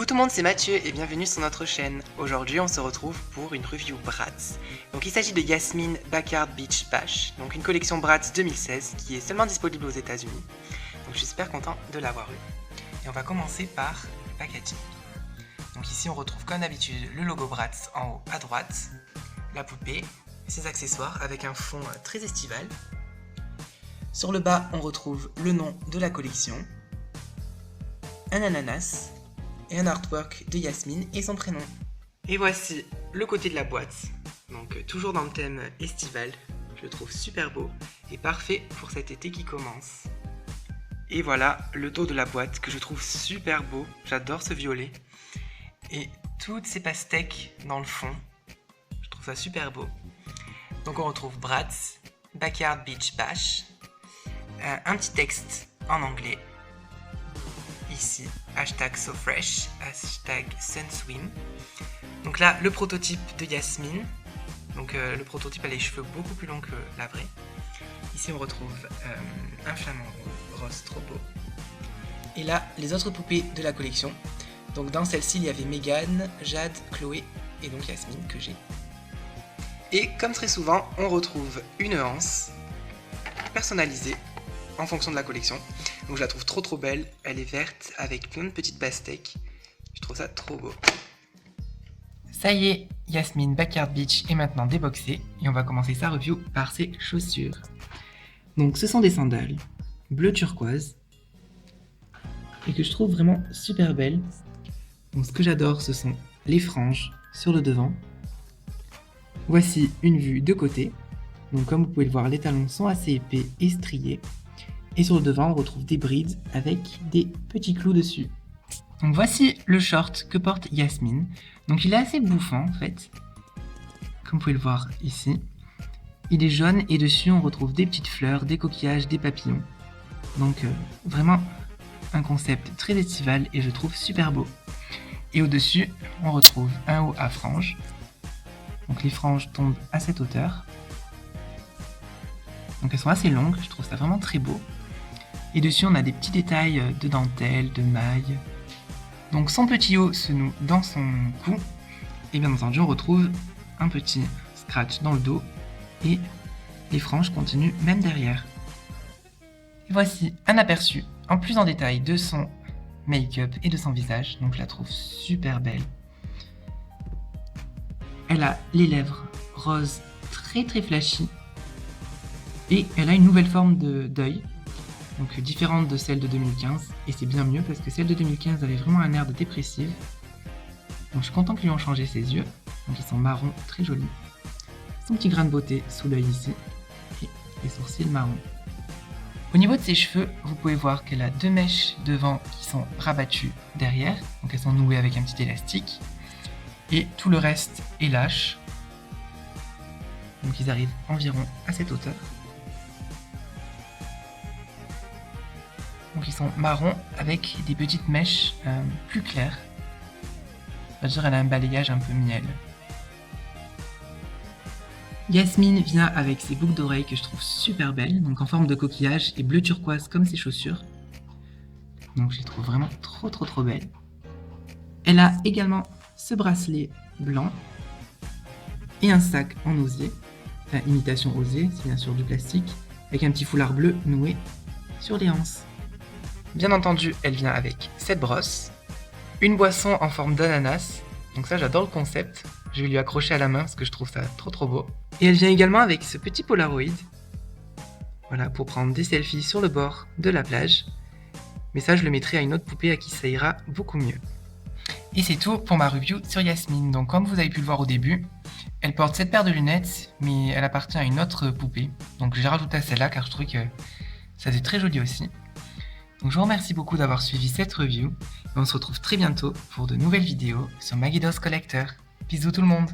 Coucou tout le monde, c'est Mathieu et bienvenue sur notre chaîne. Aujourd'hui on se retrouve pour une review Bratz. Donc il s'agit de Yasmine Backyard Beach Bash, donc une collection Bratz 2016 qui est seulement disponible aux États-Unis. Donc je suis super content de l'avoir eu. Et on va commencer par le packaging. Donc ici on retrouve comme d'habitude le logo Bratz en haut à droite, la poupée, ses accessoires avec un fond très estival. Sur le bas on retrouve le nom de la collection, un ananas et un artwork de Yasmine et son prénom. Et voici le côté de la boîte, donc toujours dans le thème estival, je le trouve super beau et parfait pour cet été qui commence. Et voilà le dos de la boîte que je trouve super beau, j'adore ce violet. Et toutes ces pastèques dans le fond, je trouve ça super beau. Donc on retrouve Bratz, Backyard Beach Bash, un petit texte en anglais. Ici, hashtag SoFresh, hashtag SunSwim. Donc là, le prototype de Yasmine. Donc le prototype a les cheveux beaucoup plus longs que la vraie. Ici, on retrouve un flamant rose trop beau. Et là, les autres poupées de la collection. Donc dans celle-ci, il y avait Megan, Jade, Chloé et donc Yasmine que j'ai. Et comme très souvent, on retrouve une anse personnalisée en fonction de la collection. Donc je la trouve trop belle, elle est verte avec plein de petites pastèques, je trouve ça trop beau. Ça y est, Yasmine Backyard Beach est maintenant déboxée et on va commencer sa review par ses chaussures. Donc ce sont des sandales bleu turquoise et que je trouve vraiment super belles. Donc ce que j'adore ce sont les franges sur le devant. Voici une vue de côté, donc comme vous pouvez le voir les talons sont assez épais et striés. Et sur le devant, on retrouve des brides avec des petits clous dessus. Donc voici le short que porte Yasmine. Donc il est assez bouffant en fait, comme vous pouvez le voir ici. Il est jaune et dessus on retrouve des petites fleurs, des coquillages, des papillons. Donc vraiment un concept très estival et je trouve super beau. Et au-dessus, on retrouve un haut à franges. Donc les franges tombent à cette hauteur. Donc elles sont assez longues, je trouve ça vraiment très beau. Et dessus on a des petits détails de dentelle, de mailles. Donc son petit haut se noue dans son cou. Et bien entendu on retrouve un petit scratch dans le dos. Et les franges continuent même derrière. Et voici un aperçu en plus en détail de son make-up et de son visage. Donc je la trouve super belle. Elle a les lèvres roses très flashy. Et elle a une nouvelle forme d'œil, donc différente de celle de 2015, et c'est bien mieux parce que celle de 2015 avait vraiment un air de dépressive. Donc je suis content qu'ils lui ont changé ses yeux, donc ils sont marrons, très jolis. Son petit grain de beauté sous l'œil ici, et les sourcils marrons. Au niveau de ses cheveux, vous pouvez voir qu'elle a deux mèches devant qui sont rabattues derrière, donc elles sont nouées avec un petit élastique, et tout le reste est lâche. Donc ils arrivent environ à cette hauteur. Donc ils sont marrons avec des petites mèches plus claires. On va dire elle a un balayage un peu miel. Yasmine vient avec ses boucles d'oreilles que je trouve super belles, donc en forme de coquillage et bleu turquoise comme ses chaussures. Donc je les trouve vraiment trop belles. Elle a également ce bracelet blanc et un sac en osier, enfin imitation osier, c'est bien sûr du plastique, avec un petit foulard bleu noué sur les hanches. Bien entendu, elle vient avec cette brosse, une boisson en forme d'ananas, donc ça j'adore le concept, je vais lui accrocher à la main parce que je trouve ça trop beau. Et elle vient également avec ce petit Polaroid, voilà, pour prendre des selfies sur le bord de la plage, mais ça je le mettrai à une autre poupée à qui ça ira beaucoup mieux. Et c'est tout pour ma review sur Yasmine, donc comme vous avez pu le voir au début, elle porte cette paire de lunettes, mais elle appartient à une autre poupée, donc j'ai rajouté à celle-là car je trouvais que ça faisait très joli aussi. Donc je vous remercie beaucoup d'avoir suivi cette review et on se retrouve très bientôt pour de nouvelles vidéos sur Maggie Dolls Collector. Bisous tout le monde!